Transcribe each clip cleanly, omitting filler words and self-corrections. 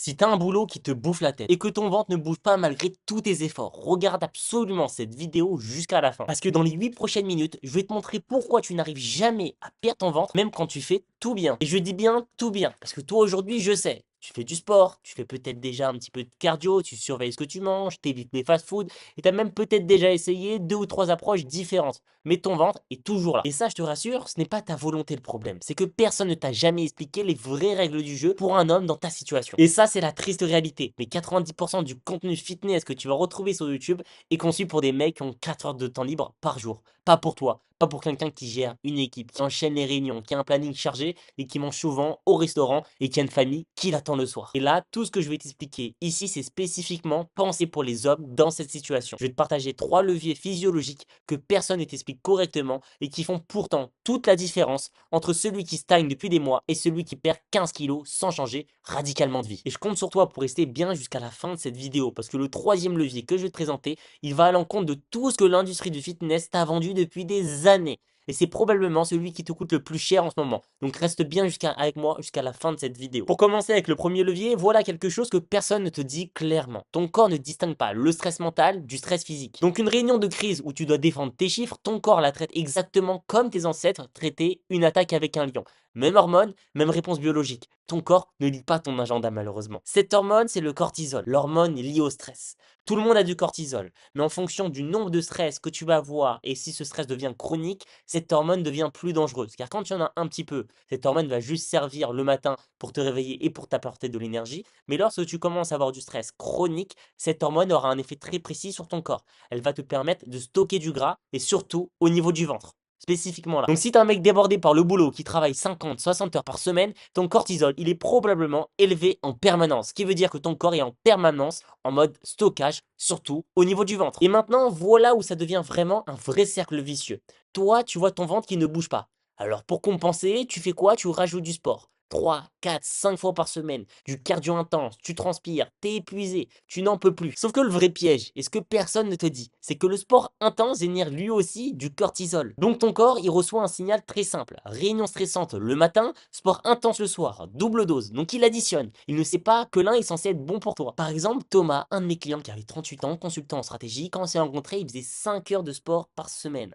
Si t'as un boulot qui te bouffe la tête et que ton ventre ne bouge pas malgré tous tes efforts, regarde absolument cette vidéo jusqu'à la fin. Parce que dans les 8 prochaines minutes, je vais te montrer pourquoi tu n'arrives jamais à perdre ton ventre, même quand tu fais tout bien. Et je dis bien tout bien, parce que toi aujourd'hui, je sais, tu fais du sport, tu fais peut-être déjà un petit peu de cardio, tu surveilles ce que tu manges, t'évites les fast-food, et t'as même peut-être déjà essayé 2 ou 3 approches différentes. Mais ton ventre est toujours là. Et ça, je te rassure, ce n'est pas ta volonté le problème. C'est que personne ne t'a jamais expliqué les vraies règles du jeu pour un homme dans ta situation. Et ça, c'est la triste réalité. Mais 90% du contenu fitness que tu vas retrouver sur YouTube est conçu pour des mecs qui ont 4 heures de temps libre par jour. Pas pour toi. Pas pour quelqu'un qui gère une équipe, qui enchaîne les réunions, qui a un planning chargé et qui mange souvent au restaurant et qui a une famille qui l'attend le soir. Et là, tout ce que je vais t'expliquer ici, c'est spécifiquement pensé pour les hommes dans cette situation. Je vais te partager 3 leviers physiologiques que personne ne t'explique correctement et qui font pourtant toute la différence entre celui qui stagne depuis des mois et celui qui perd 15 kilos sans changer radicalement de vie. Et je compte sur toi pour rester bien jusqu'à la fin de cette vidéo parce que le troisième levier que je vais te présenter, il va à l'encontre de tout ce que l'industrie du fitness t'a vendu depuis des années. Et c'est probablement celui qui te coûte le plus cher en ce moment. Donc reste bien avec moi jusqu'à la fin de cette vidéo. Pour commencer avec le premier levier, voilà quelque chose que personne ne te dit clairement. Ton corps ne distingue pas le stress mental du stress physique. Donc une réunion de crise où tu dois défendre tes chiffres, ton corps la traite exactement comme tes ancêtres traitaient une attaque avec un lion. Même hormone, même réponse biologique. Ton corps ne lit pas ton agenda malheureusement. Cette hormone, c'est le cortisol. L'hormone est liée au stress. Tout le monde a du cortisol, mais en fonction du nombre de stress que tu vas avoir et si ce stress devient chronique, cette hormone devient plus dangereuse. Car quand tu en as un petit peu, cette hormone va juste servir le matin pour te réveiller et pour t'apporter de l'énergie. Mais lorsque tu commences à avoir du stress chronique, cette hormone aura un effet très précis sur ton corps. Elle va te permettre de stocker du gras et surtout au niveau du ventre. Spécifiquement là. Donc si tu es un mec débordé par le boulot qui travaille 50, 60 heures par semaine, ton cortisol, il est probablement élevé en permanence. Ce qui veut dire que ton corps est en permanence en mode stockage, surtout au niveau du ventre. Et maintenant, voilà où ça devient vraiment un vrai cercle vicieux. Toi, tu vois ton ventre qui ne bouge pas. Alors pour compenser, tu fais quoi? Tu rajoutes du sport. 3, 4, 5 fois par semaine, du cardio intense, tu transpires, t'es épuisé, tu n'en peux plus. Sauf que le vrai piège, et ce que personne ne te dit, c'est que le sport intense génère lui aussi du cortisol. Donc ton corps, il reçoit un signal très simple. Réunion stressante le matin, sport intense le soir, double dose. Donc il additionne. Il ne sait pas que l'un est censé être bon pour toi. Par exemple, Thomas, un de mes clients qui avait 38 ans, consultant en stratégie, quand on s'est rencontré, il faisait 5 heures de sport par semaine.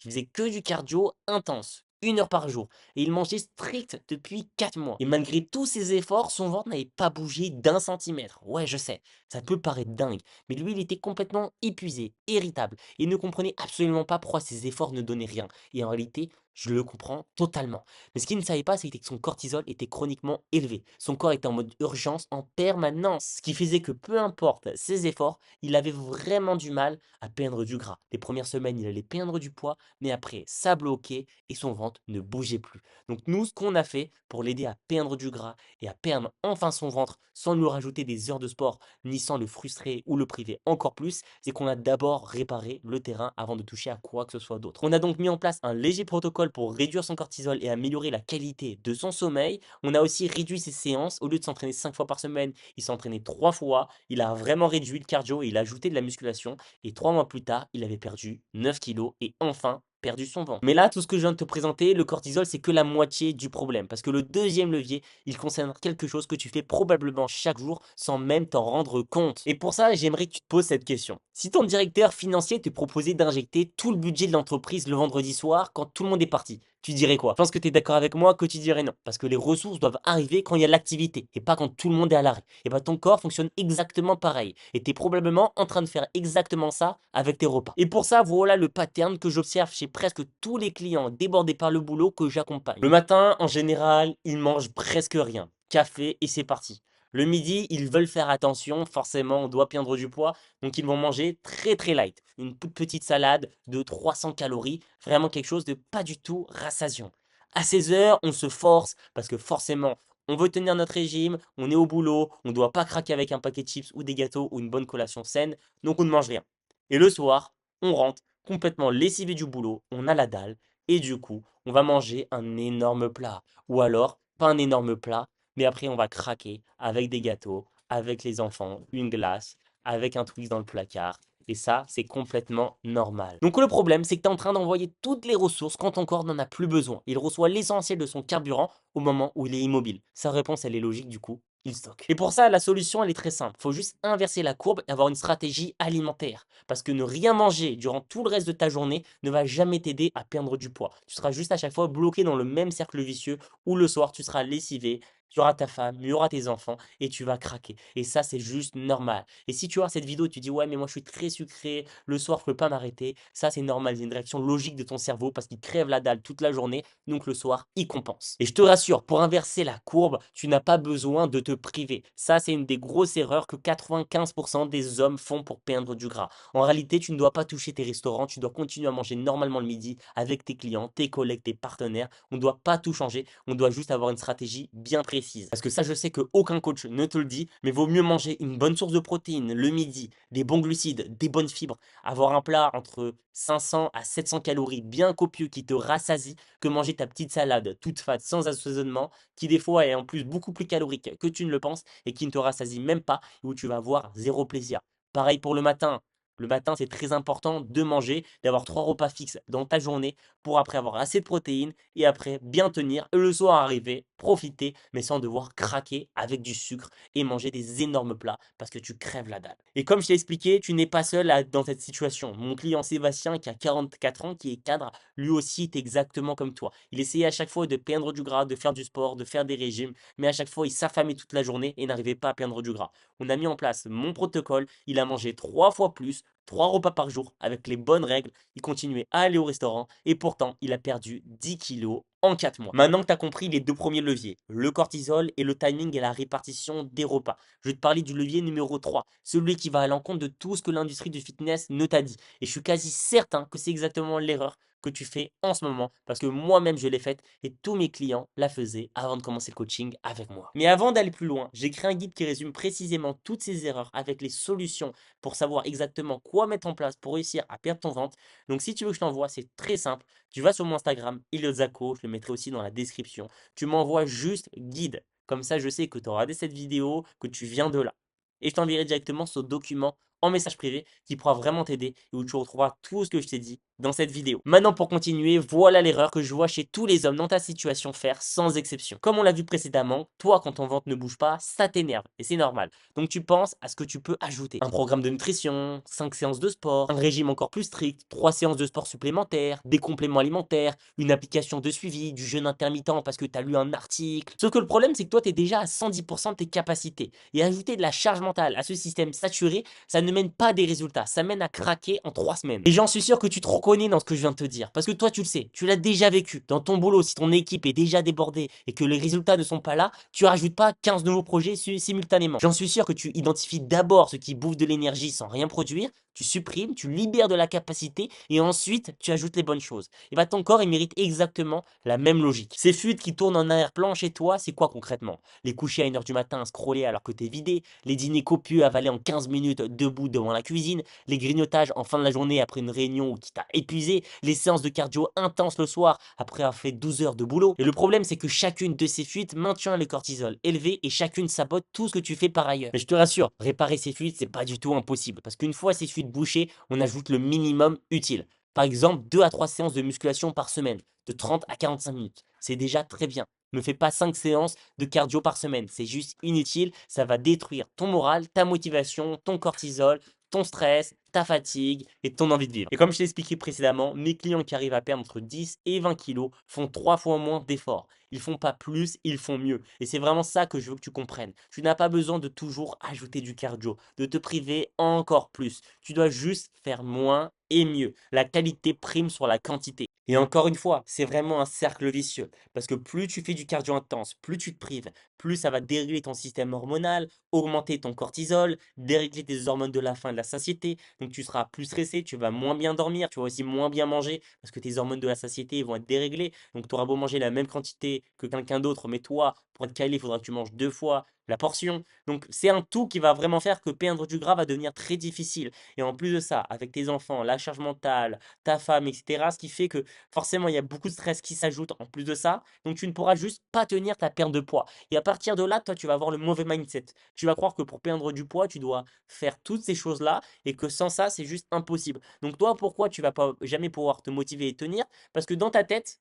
Il faisait que du cardio intense. 1 heure par jour. Et il mangeait strict depuis 4 mois. Et malgré tous ses efforts, son ventre n'avait pas bougé d'un centimètre. Ouais, je sais, ça peut paraître dingue. Mais lui, il était complètement épuisé, irritable. Et il ne comprenait absolument pas pourquoi ses efforts ne donnaient rien. Et en réalité, je le comprends totalement. Mais ce qu'il ne savait pas, c'était que son cortisol était chroniquement élevé. Son corps était en mode urgence en permanence. Ce qui faisait que peu importe ses efforts, il avait vraiment du mal à perdre du gras. Les premières semaines, il allait perdre du poids, mais après, ça bloquait et son ventre ne bougeait plus. Donc nous, ce qu'on a fait pour l'aider à perdre du gras et à perdre enfin son ventre sans lui rajouter des heures de sport, ni sans le frustrer ou le priver encore plus, c'est qu'on a d'abord réparé le terrain avant de toucher à quoi que ce soit d'autre. On a donc mis en place un léger protocole pour réduire son cortisol et améliorer la qualité de son sommeil. On a aussi réduit ses séances. Au lieu de s'entraîner 5 fois par semaine, il s'entraînait 3 fois. Il a vraiment réduit le cardio et il a ajouté de la musculation. Et 3 mois plus tard, il avait perdu 9 kilos et enfin perdu son ventre. Mais là, tout ce que je viens de te présenter, le cortisol, c'est que la moitié du problème. Parce que le deuxième levier, il concerne quelque chose que tu fais probablement chaque jour sans même t'en rendre compte. Et pour ça, j'aimerais que tu te poses cette question. Si ton directeur financier te proposait d'injecter tout le budget de l'entreprise le vendredi soir quand tout le monde est parti, tu dirais quoi? Je pense que tu es d'accord avec moi que tu dirais non. Parce que les ressources doivent arriver quand il y a l'activité et pas quand tout le monde est à l'arrêt. Et bah ton corps fonctionne exactement pareil. Et tu es probablement en train de faire exactement ça avec tes repas. Et pour ça, voilà le pattern que j'observe chez presque tous les clients débordés par le boulot que j'accompagne. Le matin, en général, ils mangent presque rien. Café et c'est parti. Le midi, ils veulent faire attention, forcément, on doit perdre du poids, donc ils vont manger très très light. Une toute petite salade de 300 calories, vraiment quelque chose de pas du tout rassasiant. À 16 heures, on se force parce que forcément, on veut tenir notre régime, on est au boulot, on ne doit pas craquer avec un paquet de chips ou des gâteaux ou une bonne collation saine, donc on ne mange rien. Et le soir, on rentre complètement lessivé du boulot, on a la dalle, et du coup, on va manger un énorme plat. Ou alors, pas un énorme plat, mais après, on va craquer avec des gâteaux, avec les enfants, une glace, avec un Twix dans le placard. Et ça, c'est complètement normal. Donc le problème, c'est que tu es en train d'envoyer toutes les ressources quand ton corps n'en a plus besoin. Il reçoit l'essentiel de son carburant au moment où il est immobile. Sa réponse, elle est logique du coup. il stocke. Et pour ça, la solution, elle est très simple. Il faut juste inverser la courbe et avoir une stratégie alimentaire. Parce que ne rien manger durant tout le reste de ta journée ne va jamais t'aider à perdre du poids. Tu seras juste à chaque fois bloqué dans le même cercle vicieux où le soir, tu seras lessivé, tu auras ta femme, il y aura tes enfants et tu vas craquer. Et ça, c'est juste normal. Et si tu vois cette vidéo, tu dis ouais, mais moi je suis très sucré, le soir je peux pas m'arrêter. Ça, c'est normal. C'est une réaction logique de ton cerveau parce qu'il crève la dalle toute la journée. Donc le soir, il compense. Et je te rassure, pour inverser la courbe, tu n'as pas besoin de te priver. Ça, c'est une des grosses erreurs que 95% des hommes font pour perdre du gras. En réalité, tu ne dois pas toucher tes restaurants, tu dois continuer à manger normalement le midi avec tes clients, tes collègues, tes partenaires. On ne doit pas tout changer, on doit juste avoir une stratégie bien précise. Parce que ça, je sais qu'aucun coach ne te le dit, mais vaut mieux manger une bonne source de protéines le midi, des bons glucides, des bonnes fibres, avoir un plat entre 500 à 700 calories bien copieux qui te rassasie que manger ta petite salade toute fade sans assaisonnement qui des fois est en plus beaucoup plus calorique que tu ne le penses et qui ne te rassasie même pas et où tu vas avoir zéro plaisir. Pareil pour le matin. Le matin, c'est très important de manger, d'avoir 3 repas fixes dans ta journée pour après avoir assez de protéines et après bien tenir et le soir arriver, profiter, mais sans devoir craquer avec du sucre et manger des énormes plats parce que tu crèves la dalle. Et comme je t'ai expliqué, tu n'es pas seul dans cette situation. Mon client Sébastien, qui a 44 ans, qui est cadre, lui aussi est exactement comme toi. Il essayait à chaque fois de perdre du gras, de faire du sport, de faire des régimes, mais à chaque fois, il s'affamait toute la journée et n'arrivait pas à perdre du gras. On a mis en place mon protocole, il a mangé 3 fois plus, 3 repas par jour avec les bonnes règles, il continuait à aller au restaurant et pourtant il a perdu 10 kilos en 4 mois. Maintenant que tu as compris les deux premiers leviers, le cortisol et le timing et la répartition des repas, je vais te parler du levier numéro 3, celui qui va à l'encontre de tout ce que l'industrie du fitness ne t'a dit. Et je suis quasi certain que c'est exactement l'erreur que tu fais en ce moment parce que moi-même je l'ai faite et tous mes clients la faisaient avant de commencer le coaching avec moi. Mais avant d'aller plus loin, j'ai créé un guide qui résume précisément toutes ces erreurs avec les solutions pour savoir exactement quoi mettre en place pour réussir à perdre ton ventre. Donc si tu veux que je t'envoie, c'est très simple. Tu vas sur mon Instagram, Iliozako, je le mettrai aussi dans la description. Tu m'envoies juste guide. Comme ça, je sais que tu as regardé cette vidéo, que tu viens de là. Et je t'enverrai directement ce document en message privé qui pourra vraiment t'aider et où tu retrouveras tout ce que je t'ai dit dans cette vidéo. Maintenant, pour continuer, voilà l'erreur que je vois chez tous les hommes dans ta situation faire sans exception. Comme on l'a vu précédemment, toi, quand ton ventre ne bouge pas, ça t'énerve et c'est normal. Donc tu penses à ce que tu peux ajouter. Un programme de nutrition, 5 séances de sport, un régime encore plus strict, 3 séances de sport supplémentaires, des compléments alimentaires, une application de suivi, du jeûne intermittent parce que tu as lu un article. Sauf que le problème, c'est que toi, tu es déjà à 110% de tes capacités. Et ajouter de la charge mentale à ce système saturé, ça ne mène pas des résultats. Ça mène à craquer en 3 semaines. Et j'en suis sûr que tu te reconnais dans ce que je viens de te dire. Parce que toi, tu le sais, tu l'as déjà vécu. Dans ton boulot, si ton équipe est déjà débordée et que les résultats ne sont pas là, tu rajoutes pas 15 nouveaux projets simultanément. J'en suis sûr que tu identifies d'abord ce qui bouffe de l'énergie sans rien produire, tu supprimes, tu libères de la capacité et ensuite tu ajoutes les bonnes choses. Et bah ton corps il mérite exactement la même logique. Ces fuites qui tournent en arrière-plan chez toi, c'est quoi concrètement? Les coucher à 1 heure du matin à scroller alors que t'es vidé, les dîners copieux avalés en 15 minutes debout devant la cuisine, les grignotages en fin de la journée après une réunion qui t'a épuisé, les séances de cardio intenses le soir après avoir fait 12 heures de boulot. Et le problème c'est que chacune de ces fuites maintient le cortisol élevé et chacune sabote tout ce que tu fais par ailleurs. Mais je te rassure, réparer ces fuites c'est pas du tout impossible parce qu'une fois ces fuites bouchées, on ajoute le minimum utile. Par exemple, 2 à 3 séances de musculation par semaine, de 30 à 45 minutes. C'est déjà très bien. Ne fais pas 5 séances de cardio par semaine. C'est juste inutile. Ça va détruire ton moral, ta motivation, ton cortisol, ton stress, ta fatigue et ton envie de vivre. Et comme je t'ai expliqué précédemment, mes clients qui arrivent à perdre entre 10 et 20 kilos font 3 fois moins d'efforts. Ils font pas plus, ils font mieux. Et c'est vraiment ça que je veux que tu comprennes. Tu n'as pas besoin de toujours ajouter du cardio, de te priver encore plus. Tu dois juste faire moins et mieux. La qualité prime sur la quantité. Et encore une fois, c'est vraiment un cercle vicieux. Parce que plus tu fais du cardio intense, plus tu te prives, plus ça va déréguler ton système hormonal, augmenter ton cortisol, dérégler tes hormones de la faim et de la satiété. Donc tu seras plus stressé, tu vas moins bien dormir, tu vas aussi moins bien manger parce que tes hormones de la satiété vont être déréglées. Donc tu auras beau manger la même quantité que quelqu'un d'autre, mais toi, pour être calé, il faudra que tu manges 2 fois la portion. Donc c'est un tout qui va vraiment faire que perdre du gras va devenir très difficile. Et en plus de ça, avec tes enfants, la charge mentale, ta femme, etc., ce qui fait que forcément il y a beaucoup de stress qui s'ajoute en plus de ça. Donc tu ne pourras juste pas tenir ta perte de poids. Et à partir de là, toi, tu vas avoir le mauvais mindset. Tu vas croire que pour perdre du poids, tu dois faire toutes ces choses-là et que sans ça, c'est juste impossible. Donc toi, pourquoi tu vas pas jamais pouvoir te motiver et tenir? Parce que dans ta tête,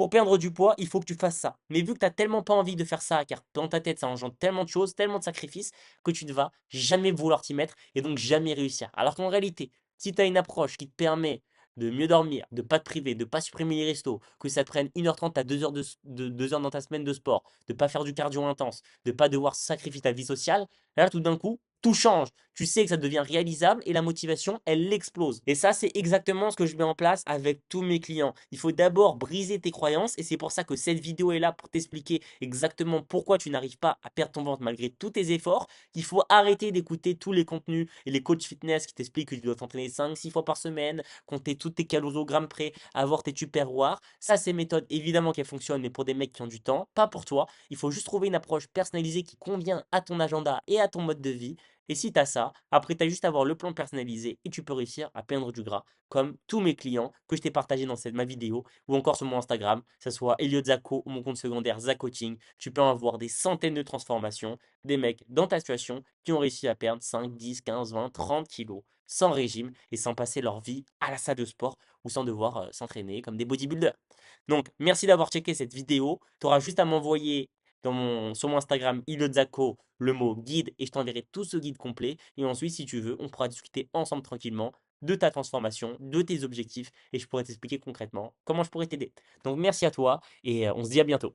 Pour perdre du poids, il faut que tu fasses ça. Mais vu que tu as tellement pas envie de faire ça, car dans ta tête, ça engendre tellement de choses, tellement de sacrifices, que tu ne vas jamais vouloir t'y mettre et donc jamais réussir. Alors qu'en réalité, si tu as une approche qui te permet de mieux dormir, de pas te priver, de pas supprimer les restos, que ça te prenne 1h30 à 2 heures, 2 heures dans ta semaine de sport, de pas faire du cardio intense, de pas devoir sacrifier ta vie sociale, là tout d'un coup, tout change. Tu sais que ça devient réalisable et la motivation, elle explose. Et ça, c'est exactement ce que je mets en place avec tous mes clients. Il faut d'abord briser tes croyances et c'est pour ça que cette vidéo est là pour t'expliquer exactement pourquoi tu n'arrives pas à perdre ton ventre malgré tous tes efforts. Il faut arrêter d'écouter tous les contenus et les coachs fitness qui t'expliquent que tu dois t'entraîner 5-6 fois par semaine, compter tous tes kilogrammes près, avoir tes tupperwares. Ça, c'est méthodes, évidemment qu'elles fonctionnent, mais pour des mecs qui ont du temps, pas pour toi. Il faut juste trouver une approche personnalisée qui convient à ton agenda et à ton mode de vie. Et si tu as ça, après, tu as juste à avoir le plan personnalisé et tu peux réussir à perdre du gras, comme tous mes clients que je t'ai partagé dans ma vidéo ou encore sur mon Instagram, que ce soit Elliot Zacco ou mon compte secondaire Zacoaching. Tu peux en avoir des centaines de transformations, des mecs dans ta situation qui ont réussi à perdre 5, 10, 15, 20, 30 kilos sans régime et sans passer leur vie à la salle de sport ou sans devoir s'entraîner comme des bodybuilders. Donc, merci d'avoir checké cette vidéo. Tu auras juste à m'envoyer sur mon Instagram Ilozako le mot guide et je t'enverrai tout ce guide complet. Et ensuite, si tu veux, on pourra discuter ensemble tranquillement de ta transformation, de tes objectifs et je pourrai t'expliquer concrètement comment je pourrais t'aider. Donc, merci à toi et on se dit à bientôt.